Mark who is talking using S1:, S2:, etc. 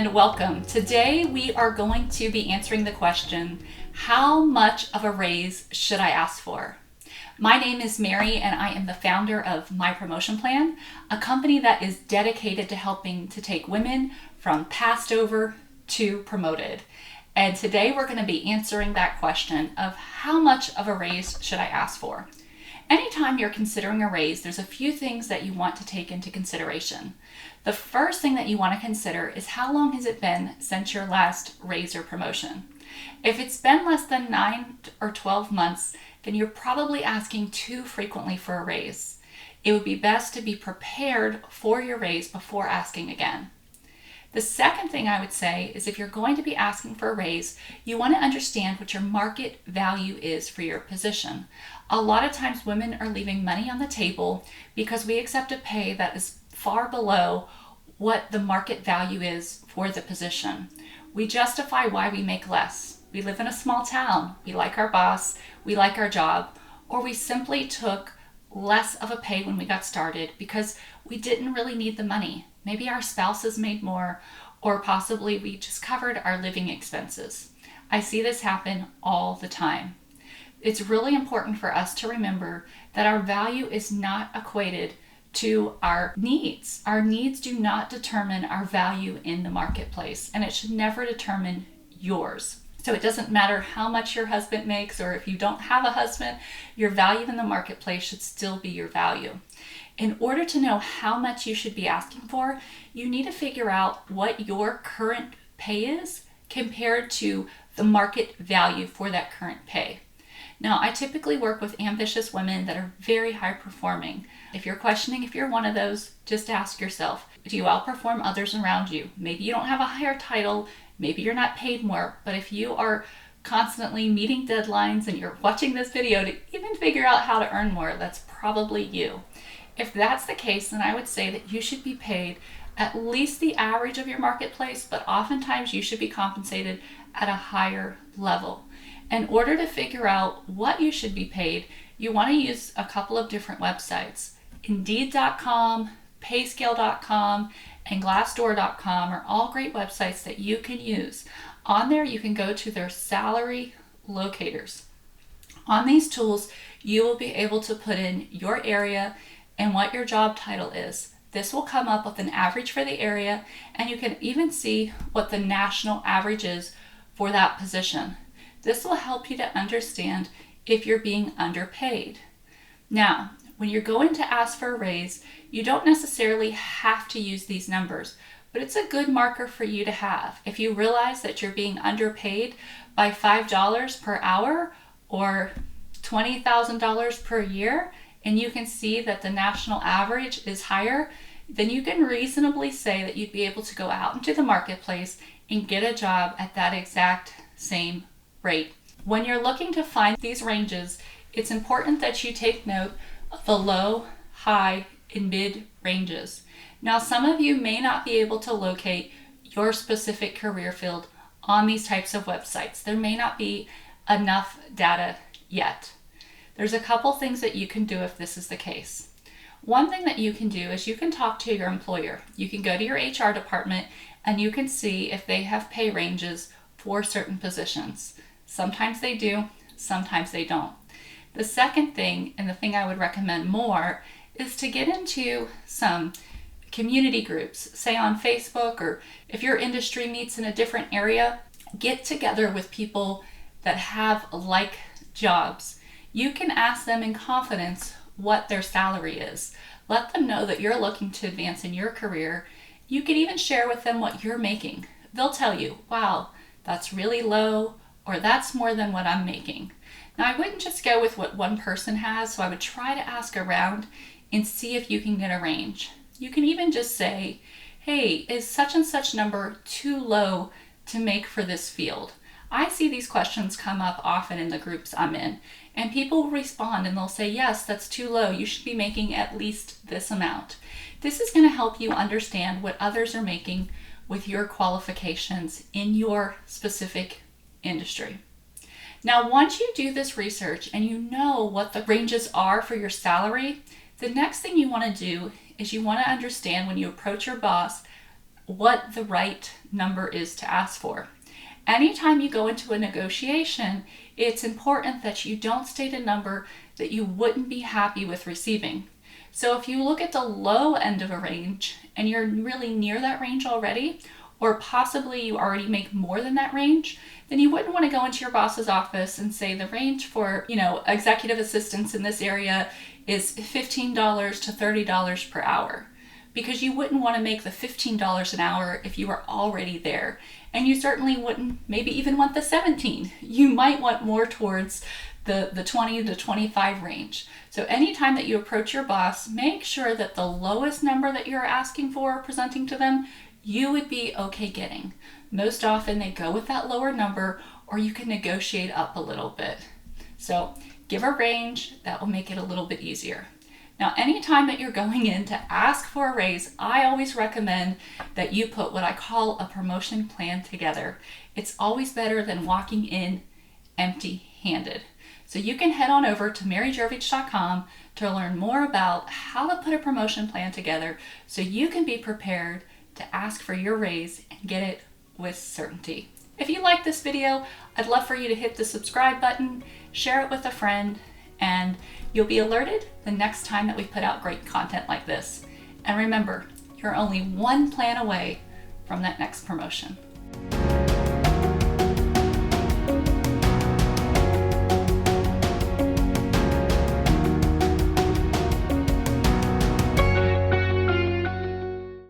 S1: and welcome. Today we are going to be answering the question, how much of a raise should I ask for? My name is Mary and I am the founder of My Promotion Plan, a company that is dedicated to helping to take women from passed over to promoted. And today we're going to be answering that question of how much of a raise should I ask for? Anytime you're considering a raise, there's a few things that you want to take into consideration. The first thing that you want to consider is how long has it been since your last raise or promotion? If it's been less than 9 or 12 months, then you're probably asking too frequently for a raise. It would be best to be prepared for your raise before asking again. The second thing I would say is if you're going to be asking for a raise, you want to understand what your market value is for your position. A lot of times women are leaving money on the table because we accept a pay that is far below what the market value is for the position. We justify why we make less. We live in a small town, we like our boss, we like our job, or we simply took less of a pay when we got started because we didn't really need the money. Maybe our spouses made more, or possibly we just covered our living expenses. I see this happen all the time. It's really important for us to remember that our value is not equated to our needs. Our needs do not determine our value in the marketplace, and it should never determine yours. So it doesn't matter how much your husband makes, or if you don't have a husband, your value in the marketplace should still be your value. In order to know how much you should be asking for, you need to figure out what your current pay is compared to the market value for that current pay. Now, I typically work with ambitious women that are very high performing. If you're questioning if you're one of those, just ask yourself, do you outperform others around you? Maybe you don't have a higher title, maybe you're not paid more, but if you are constantly meeting deadlines and you're watching this video to even figure out how to earn more, that's probably you. If that's the case, then I would say that you should be paid at least the average of your marketplace, but oftentimes you should be compensated at a higher level. In order to figure out what you should be paid, you want to use a couple of different websites. Indeed.com, payscale.com, and glassdoor.com are all great websites that you can use. On there, you can go to their salary locators. On these tools, you will be able to put in your area and what your job title is. This will come up with an average for the area, and you can even see what the national average is for that position. This will help you to understand if you're being underpaid. Now, when you're going to ask for a raise, you don't necessarily have to use these numbers, but it's a good marker for you to have. If you realize that you're being underpaid by $5 per hour or $20,000 per year, and you can see that the national average is higher, then you can reasonably say that you'd be able to go out into the marketplace and get a job at that exact same rate. When you're looking to find these ranges, it's important that you take note of the low, high, and mid ranges. Now, some of you may not be able to locate your specific career field on these types of websites. There may not be enough data yet. There's a couple things that you can do if this is the case. One thing that you can do is you can talk to your employer. You can go to your HR department and you can see if they have pay ranges for certain positions. Sometimes they do, sometimes they don't. The second thing, and the thing I would recommend more, is to get into some community groups, say on Facebook, or if your industry meets in a different area, get together with people that have like jobs. You can ask them in confidence what their salary is. Let them know that you're looking to advance in your career. You can even share with them what you're making. They'll tell you, wow, that's really low, or that's more than what I'm making. Now, I wouldn't just go with what one person has, so I would try to ask around and see if you can get a range. You can even just say, hey, is such and such number too low to make for this field? I see these questions come up often in the groups I'm in, and people will respond and they'll say, yes, that's too low. You should be making at least this amount. This is going to help you understand what others are making with your qualifications in your specific industry. Now, once you do this research and you know what the ranges are for your salary, the next thing you want to do is you want to understand when you approach your boss what the right number is to ask for. Anytime you go into a negotiation, it's important that you don't state a number that you wouldn't be happy with receiving. So if you look at the low end of a range and you're really near that range already, or possibly you already make more than that range, then you wouldn't want to go into your boss's office and say the range for, executive assistants in this area is $15 to $30 per hour. Because you wouldn't want to make the $15 an hour if you were already there. And you certainly wouldn't maybe even want the 17. You might want more towards the 20 to 25 range. So anytime that you approach your boss, make sure that the lowest number that you're asking for, presenting to them, you would be okay getting. Most often they go with that lower number, or you can negotiate up a little bit. So give a range, that will make it a little bit easier. Now, anytime that you're going in to ask for a raise, I always recommend that you put what I call a promotion plan together. It's always better than walking in empty-handed. So you can head on over to maryjervich.com to learn more about how to put a promotion plan together so you can be prepared to ask for your raise and get it with certainty. If you like this video, I'd love for you to hit the subscribe button, share it with a friend, and you'll be alerted the next time that we put out great content like this. And remember, you're only one plan away from that next promotion.